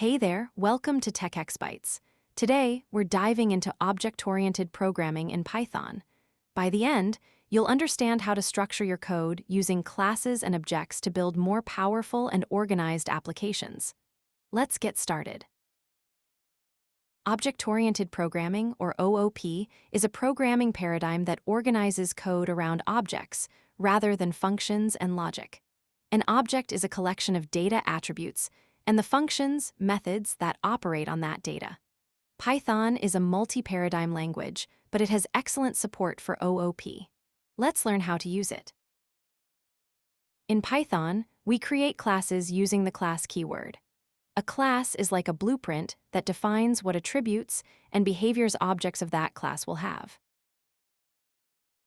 Hey there, welcome to TechX Bytes. Today, we're diving into object-oriented programming in Python. By the end, you'll understand how to structure your code using classes and objects to build more powerful and organized applications. Let's get started. Object-oriented programming, or OOP, is a programming paradigm that organizes code around objects rather than functions and logic. An object is a collection of data attributes and the functions, methods that operate on that data. Python is a multi-paradigm language, but it has excellent support for OOP. Let's learn how to use it. In Python, we create classes using the class keyword. A class is like a blueprint that defines what attributes and behaviors objects of that class will have.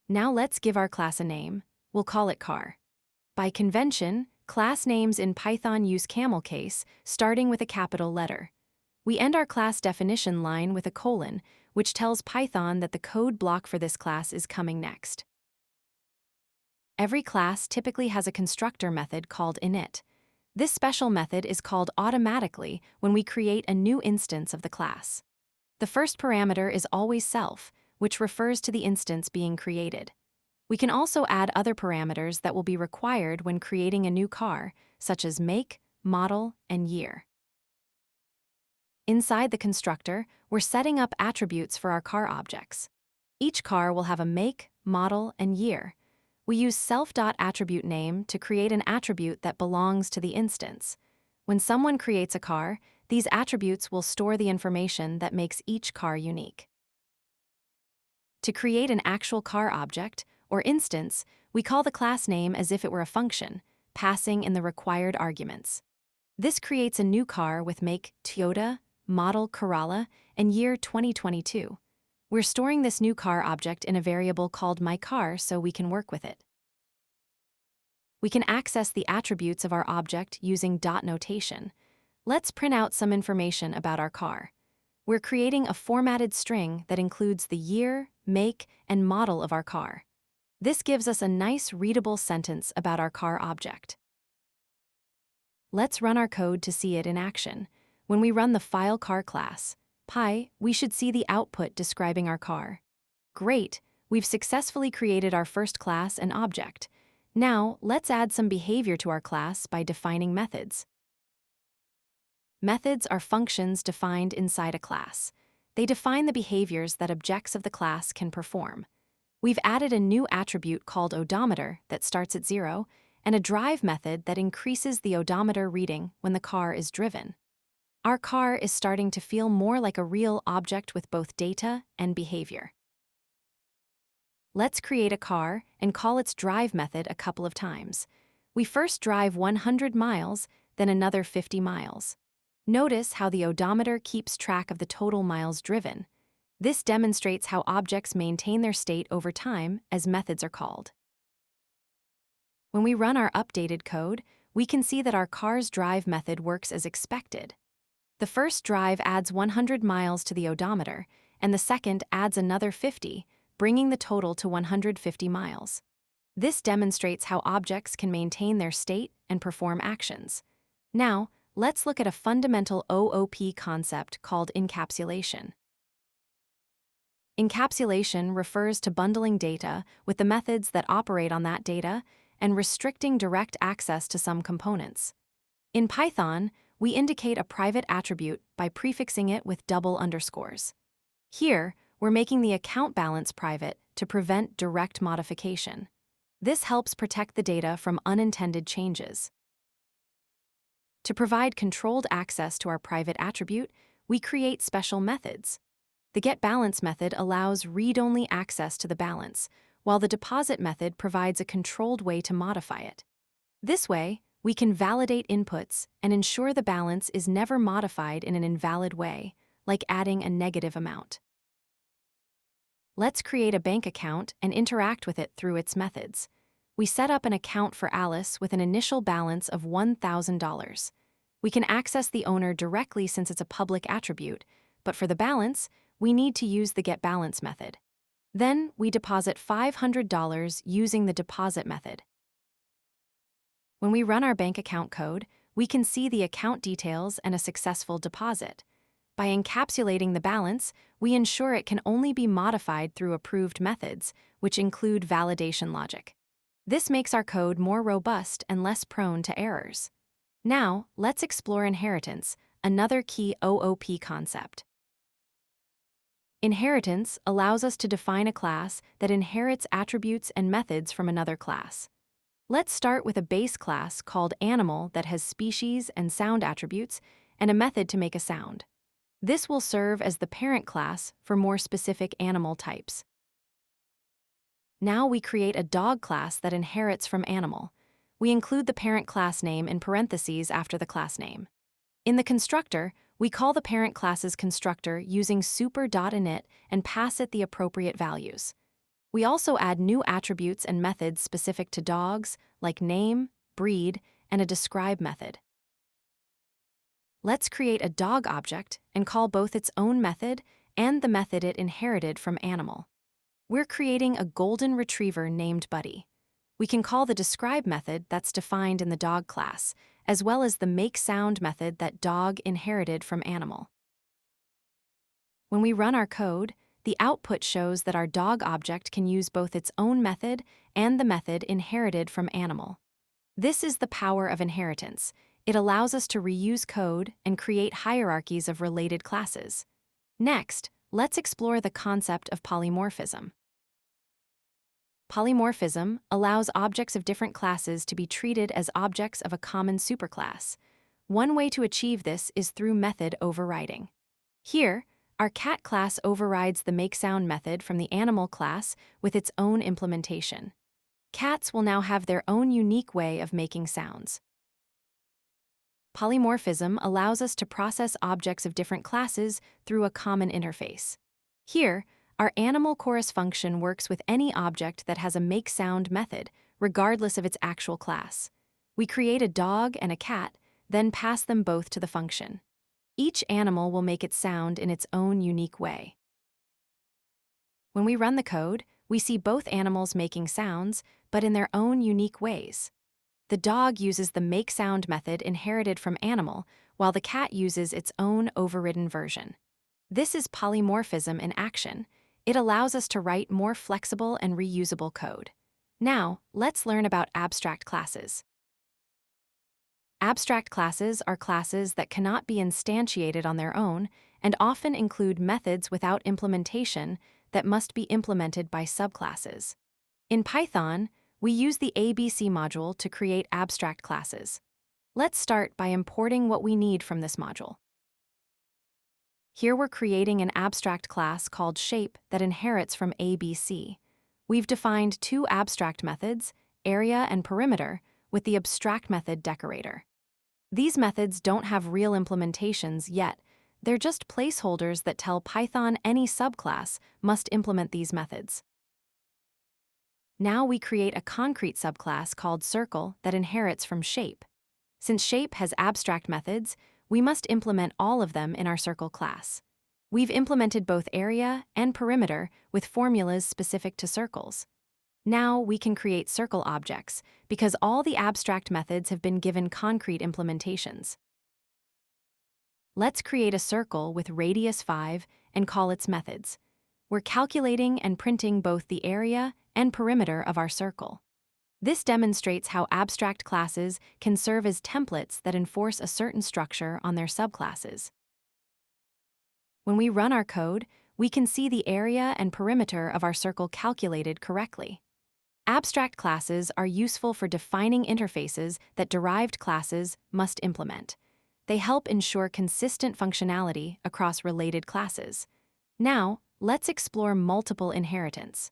Now let's give our class a name. We'll call it car. By convention, class names in Python use camel case, starting with a capital letter. We end our class definition line with a colon, which tells Python that the code block for this class is coming next. Every class typically has a constructor method called init. This special method is called automatically when we create a new instance of the class. The first parameter is always self, which refers to the instance being created. We can also add other parameters that will be required when creating a new car, such as make, model, and year. Inside the constructor, we're setting up attributes for our car objects. Each car will have a make, model, and year. We use self.attributeName to create an attribute that belongs to the instance. When someone creates a car, these attributes will store the information that makes each car unique. To create an actual car object, or instance, we call the class name as if it were a function, passing in the required arguments. This creates a new car with make Toyota, model Corolla, and year 2022. We're storing this new car object in a variable called myCar so we can work with it. We can access the attributes of our object using dot notation. Let's print out some information about our car. We're creating a formatted string that includes the year, make, and model of our car. This gives us a nice readable sentence about our car object. Let's run our code to see it in action. When we run the file car class, we should see the output describing our car. Great, we've successfully created our first class and object. Now, let's add some behavior to our class by defining methods. Methods are functions defined inside a class. They define the behaviors that objects of the class can perform. We've added a new attribute called odometer that starts at 0, and a drive method that increases the odometer reading when the car is driven. Our car is starting to feel more like a real object with both data and behavior. Let's create a car and call its drive method a couple of times. We first drive 100 miles, then another 50 miles. Notice how the odometer keeps track of the total miles driven. This demonstrates how objects maintain their state over time as methods are called. When we run our updated code, we can see that our car's drive method works as expected. The first drive adds 100 miles to the odometer, and the second adds another 50, bringing the total to 150 miles. This demonstrates how objects can maintain their state and perform actions. Now, let's look at a fundamental OOP concept called encapsulation. Encapsulation refers to bundling data with the methods that operate on that data and restricting direct access to some components. In Python, we indicate a private attribute by prefixing it with double underscores. Here, we're making the account balance private to prevent direct modification. This helps protect the data from unintended changes. To provide controlled access to our private attribute, we create special methods. The getBalance method allows read-only access to the balance, while the deposit method provides a controlled way to modify it. This way, we can validate inputs and ensure the balance is never modified in an invalid way, like adding a negative amount. Let's create a bank account and interact with it through its methods. We set up an account for Alice with an initial balance of $1,000. We can access the owner directly since it's a public attribute, but for the balance, we need to use the getBalance method. Then, we deposit $500 using the deposit method. When we run our bank account code, we can see the account details and a successful deposit. By encapsulating the balance, we ensure it can only be modified through approved methods, which include validation logic. This makes our code more robust and less prone to errors. Now, let's explore inheritance, another key OOP concept. Inheritance allows us to define a class that inherits attributes and methods from another class. Let's start with a base class called animal that has species and sound attributes and a method to make a sound. This will serve as the parent class for more specific animal types. Now we create a dog class that inherits from animal. We include the parent class name in parentheses after the class name. In the constructor, we call the parent class's constructor using super.init and pass it the appropriate values. We also add new attributes and methods specific to dogs, like name, breed, and a describe method. Let's create a dog object and call both its own method and the method it inherited from animal. We're creating a golden retriever named Buddy. We can call the describe method that's defined in the dog class, as well as the make sound method that dog inherited from animal. When we run our code, the output shows that our dog object can use both its own method and the method inherited from animal. This is the power of inheritance. It allows us to reuse code and create hierarchies of related classes. Next, let's explore the concept of polymorphism. Polymorphism allows objects of different classes to be treated as objects of a common superclass. One way to achieve this is through method overriding. Here, our cat class overrides the makeSound method from the animal class with its own implementation. Cats will now have their own unique way of making sounds. Polymorphism allows us to process objects of different classes through a common interface. Here, our animal chorus function works with any object that has a makeSound method, regardless of its actual class. We create a dog and a cat, then pass them both to the function. Each animal will make its sound in its own unique way. When we run the code, we see both animals making sounds, but in their own unique ways. The dog uses the makeSound method inherited from animal, while the cat uses its own overridden version. This is polymorphism in action. It allows us to write more flexible and reusable code. Now, let's learn about abstract classes. Abstract classes are classes that cannot be instantiated on their own and often include methods without implementation that must be implemented by subclasses. In Python, we use the ABC module to create abstract classes. Let's start by importing what we need from this module. Here we're creating an abstract class called shape that inherits from ABC. We've defined two abstract methods, area and perimeter, with the abstract method decorator. These methods don't have real implementations yet. They're just placeholders that tell Python any subclass must implement these methods. Now we create a concrete subclass called circle that inherits from shape. Since shape has abstract methods, we must implement all of them in our circle class. We've implemented both area and perimeter with formulas specific to circles. Now we can create circle objects because all the abstract methods have been given concrete implementations. Let's create a circle with radius 5 and call its methods. We're calculating and printing both the area and perimeter of our circle. This demonstrates how abstract classes can serve as templates that enforce a certain structure on their subclasses. When we run our code, we can see the area and perimeter of our circle calculated correctly. Abstract classes are useful for defining interfaces that derived classes must implement. They help ensure consistent functionality across related classes. Now, let's explore multiple inheritance.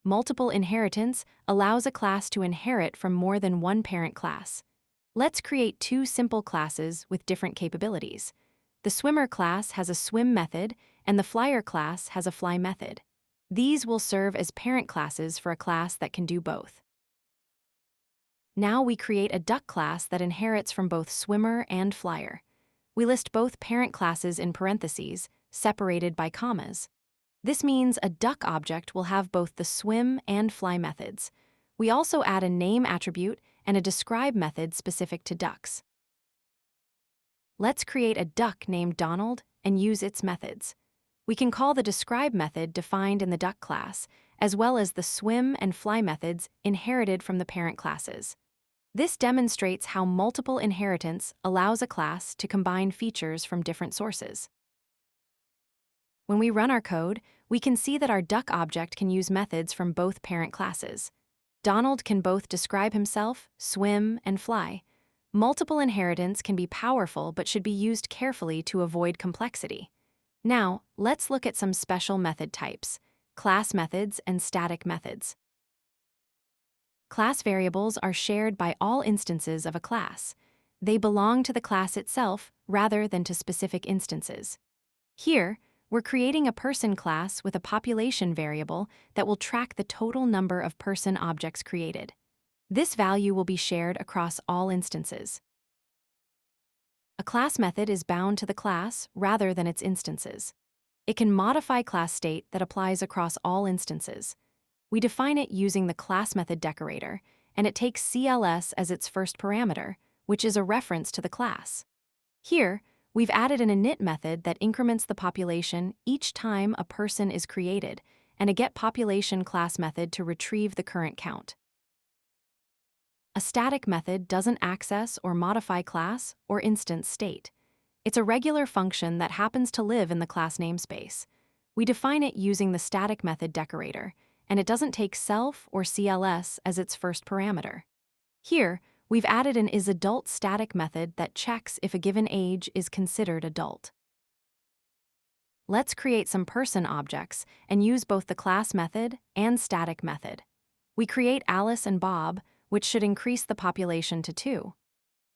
Multiple inheritance allows a class to inherit from more than one parent class. Let's create two simple classes with different capabilities. The swimmer class has a swim method, and the flyer class has a fly method. These will serve as parent classes for a class that can do both. Now we create a duck class that inherits from both swimmer and flyer. We list both parent classes in parentheses, separated by commas. This means a duck object will have both the swim and fly methods. We also add a name attribute and a describe method specific to ducks. Let's create a duck named Donald and use its methods. We can call the describe method defined in the duck class, as well as the swim and fly methods inherited from the parent classes. This demonstrates how multiple inheritance allows a class to combine features from different sources. When we run our code, we can see that our duck object can use methods from both parent classes. Donald can both describe himself, swim, and fly. Multiple inheritance can be powerful but should be used carefully to avoid complexity. Now, let's look at some special method types: class methods and static methods. Class variables are shared by all instances of a class. They belong to the class itself rather than to specific instances. Here, we're creating a person class with a population variable that will track the total number of person objects created. This value will be shared across all instances. A class method is bound to the class rather than its instances. It can modify class state that applies across all instances. We define it using the class method decorator, and it takes CLS as its first parameter, which is a reference to the class. Here, we've added an init method that increments the population each time a person is created, and a getPopulation class method to retrieve the current count. A static method doesn't access or modify class or instance state. It's a regular function that happens to live in the class namespace. We define it using the static method decorator, and it doesn't take self or CLS as its first parameter. Here, we've added an isAdult static method that checks if a given age is considered adult. Let's create some person objects and use both the class method and static method. We create Alice and Bob, which should increase the population to 2.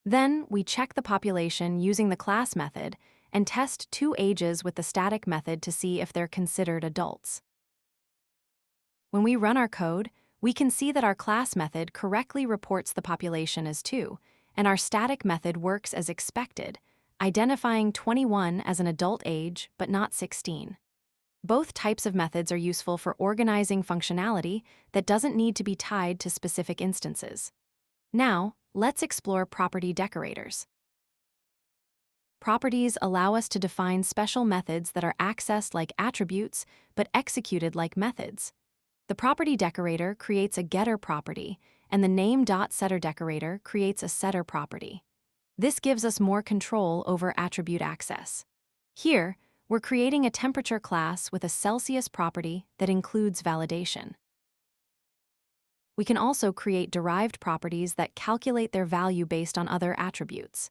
Then, we check the population using the class method and test 2 ages with the static method to see if they're considered adults. When we run our code, we can see that our class method correctly reports the population as 2, and our static method works as expected, identifying 21 as an adult age but not 16. Both types of methods are useful for organizing functionality that doesn't need to be tied to specific instances. Now, let's explore property decorators. Properties allow us to define special methods that are accessed like attributes but executed like methods. The property decorator creates a getter property, and the name.setter decorator creates a setter property. This gives us more control over attribute access. Here, we're creating a temperature class with a Celsius property that includes validation. We can also create derived properties that calculate their value based on other attributes.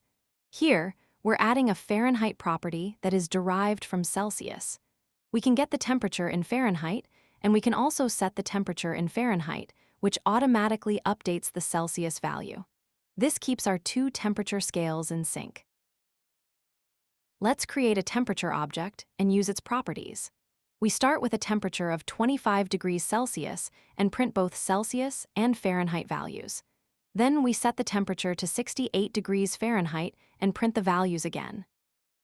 Here, we're adding a Fahrenheit property that is derived from Celsius. We can get the temperature in Fahrenheit, and we can also set the temperature in Fahrenheit, which automatically updates the Celsius value. This keeps our 2 temperature scales in sync. Let's create a temperature object and use its properties. We start with a temperature of 25 degrees Celsius and print both Celsius and Fahrenheit values. Then we set the temperature to 68 degrees Fahrenheit and print the values again.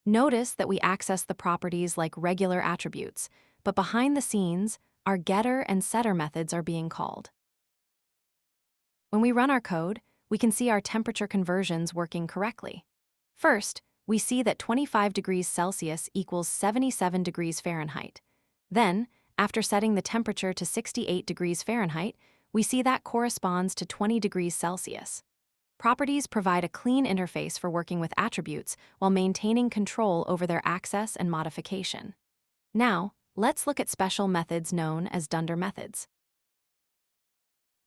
Notice that we access the properties like regular attributes, but behind the scenes, our getter and setter methods are being called. When we run our code, we can see our temperature conversions working correctly. First, we see that 25 degrees Celsius equals 77 degrees Fahrenheit. Then, after setting the temperature to 68 degrees Fahrenheit, we see that corresponds to 20 degrees Celsius. Properties provide a clean interface for working with attributes while maintaining control over their access and modification. Now, let's look at special methods known as Dunder methods.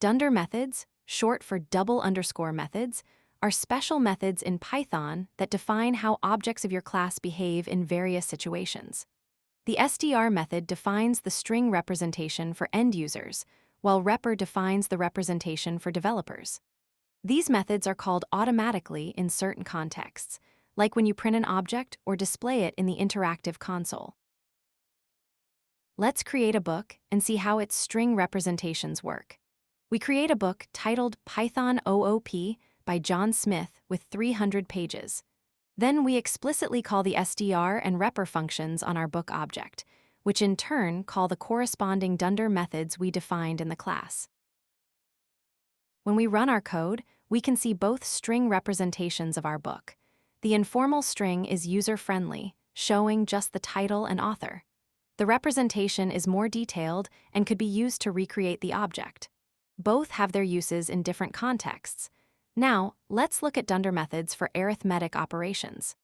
Dunder methods, short for double-underscore methods, are special methods in Python that define how objects of your class behave in various situations. The str method defines the string representation for end users, while repr defines the representation for developers. These methods are called automatically in certain contexts, like when you print an object or display it in the interactive console. Let's create a book and see how its string representations work. We create a book titled Python OOP by John Smith with 300 pages. Then we explicitly call the str and repr functions on our book object, which in turn call the corresponding Dunder methods we defined in the class. When we run our code, we can see both string representations of our book. The informal string is user-friendly, showing just the title and author. The representation is more detailed and could be used to recreate the object. Both have their uses in different contexts. Now, let's look at Dunder methods for arithmetic operations.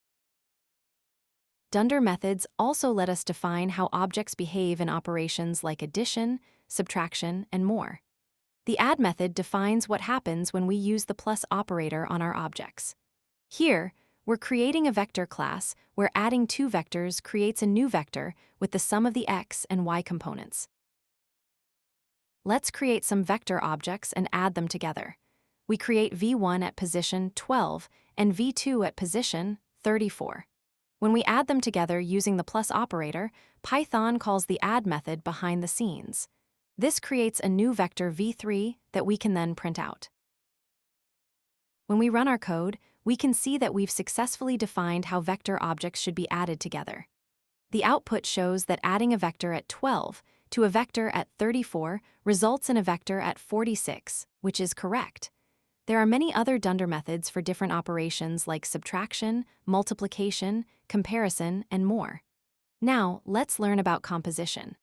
Dunder methods also let us define how objects behave in operations like addition, subtraction, and more. The add method defines what happens when we use the plus operator on our objects. Here, we're creating a vector class where adding two vectors creates a new vector with the sum of the x and y components. Let's create some vector objects and add them together. We create v1 at position 12 and v2 at position 34. When we add them together using the plus operator, Python calls the add method behind the scenes. This creates a new vector v3 that we can then print out. When we run our code, we can see that we've successfully defined how vector objects should be added together. The output shows that adding a vector at 12 to a vector at 34 results in a vector at 46, which is correct. There are many other Dunder methods for different operations like subtraction, multiplication, comparison, and more. Now, let's learn about composition.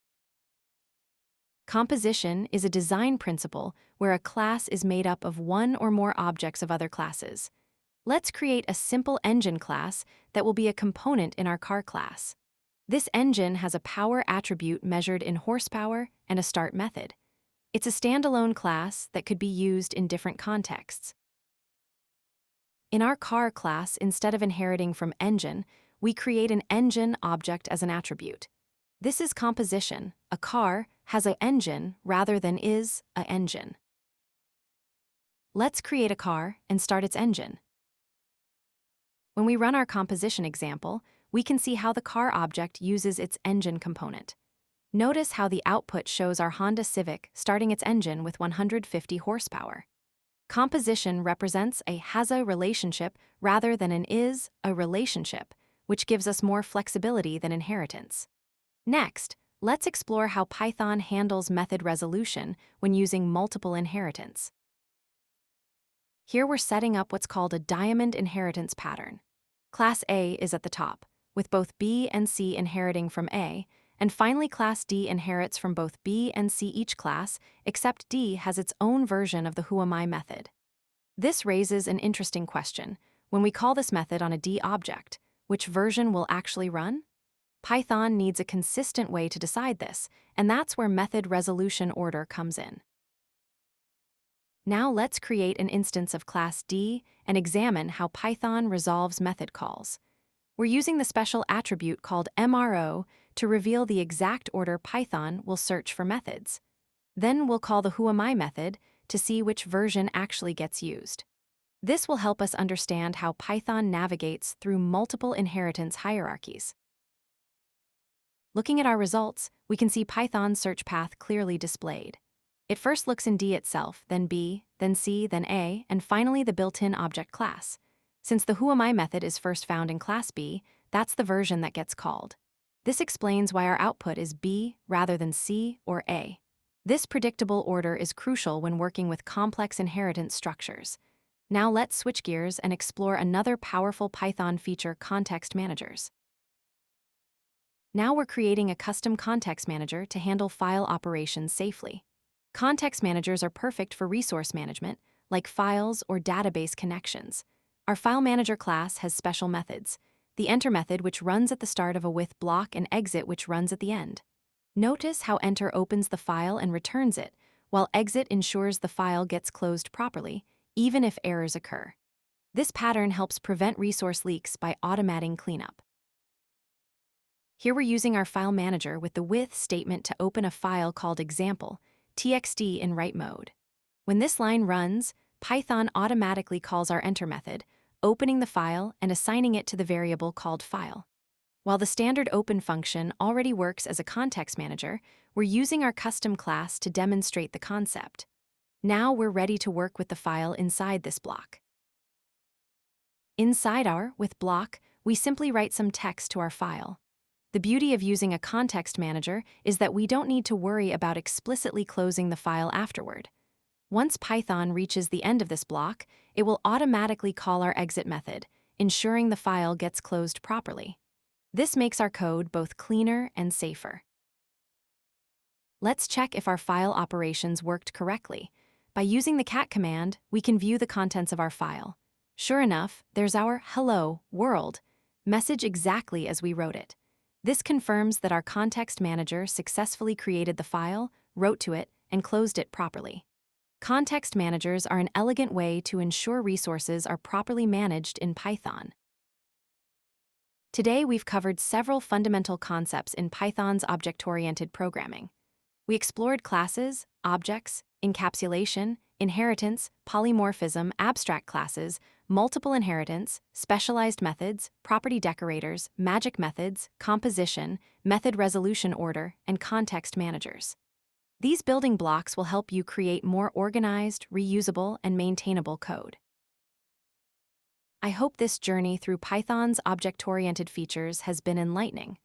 Composition is a design principle where a class is made up of one or more objects of other classes. Let's create a simple engine class that will be a component in our car class. This engine has a power attribute measured in horsepower and a start method. It's a standalone class that could be used in different contexts. In our car class, instead of inheriting from engine, we create an engine object as an attribute. This is composition. A car has an engine rather than is an engine. Let's create a car and start its engine. When we run our composition example, we can see how the car object uses its engine component. Notice how the output shows our Honda Civic starting its engine with 150 horsepower. Composition represents a has-a relationship rather than an is-a relationship, which gives us more flexibility than inheritance. Next, let's explore how Python handles method resolution when using multiple inheritance. Here we're setting up what's called a diamond inheritance pattern. Class A is at the top, with both B and C inheriting from A, and finally Class D inherits from both B and C each class, except D has its own version of the whoami method. This raises an interesting question. When we call this method on a D object, which version will actually run? Python needs a consistent way to decide this, and that's where method resolution order comes in. Now let's create an instance of Class D and examine how Python resolves method calls. We're using the special attribute called MRO to reveal the exact order Python will search for methods. Then we'll call the whoami method to see which version actually gets used. This will help us understand how Python navigates through multiple inheritance hierarchies. Looking at our results, we can see Python's search path clearly displayed. It first looks in D itself, then B, then C, then A, and finally the built-in object class. Since the whoami method is first found in Class B, that's the version that gets called. This explains why our output is B rather than C or A. This predictable order is crucial when working with complex inheritance structures. Now let's switch gears and explore another powerful Python feature, context managers. Now we're creating a custom context manager to handle file operations safely. Context managers are perfect for resource management, like files or database connections. Our file manager class has special methods. The enter method, which runs at the start of a with block, and exit, which runs at the end. Notice how enter opens the file and returns it, while exit ensures the file gets closed properly, even if errors occur. This pattern helps prevent resource leaks by automating cleanup. Here we're using our file manager with the with statement to open a file called example.txt in write mode. When this line runs, Python automatically calls our enter method, opening the file and assigning it to the variable called file. While the standard open function already works as a context manager, we're using our custom class to demonstrate the concept. Now we're ready to work with the file inside this block. Inside our with block, we simply write some text to our file. The beauty of using a context manager is that we don't need to worry about explicitly closing the file afterward. Once Python reaches the end of this block, it will automatically call our exit method, ensuring the file gets closed properly. This makes our code both cleaner and safer. Let's check if our file operations worked correctly. By using the cat command, we can view the contents of our file. Sure enough, there's our "Hello, world" message exactly as we wrote it. This confirms that our context manager successfully created the file, wrote to it, and closed it properly. Context managers are an elegant way to ensure resources are properly managed in Python. Today, we've covered several fundamental concepts in Python's object-oriented programming. We explored classes, objects, encapsulation, inheritance, polymorphism, abstract classes, multiple inheritance, specialized methods, property decorators, magic methods, composition, method resolution order, and context managers. These building blocks will help you create more organized, reusable, and maintainable code. I hope this journey through Python's object-oriented features has been enlightening.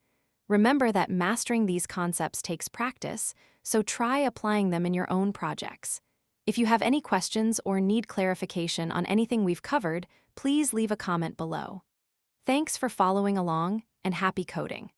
Remember that mastering these concepts takes practice, so try applying them in your own projects. If you have any questions or need clarification on anything we've covered, please leave a comment below. Thanks for following along, and happy coding!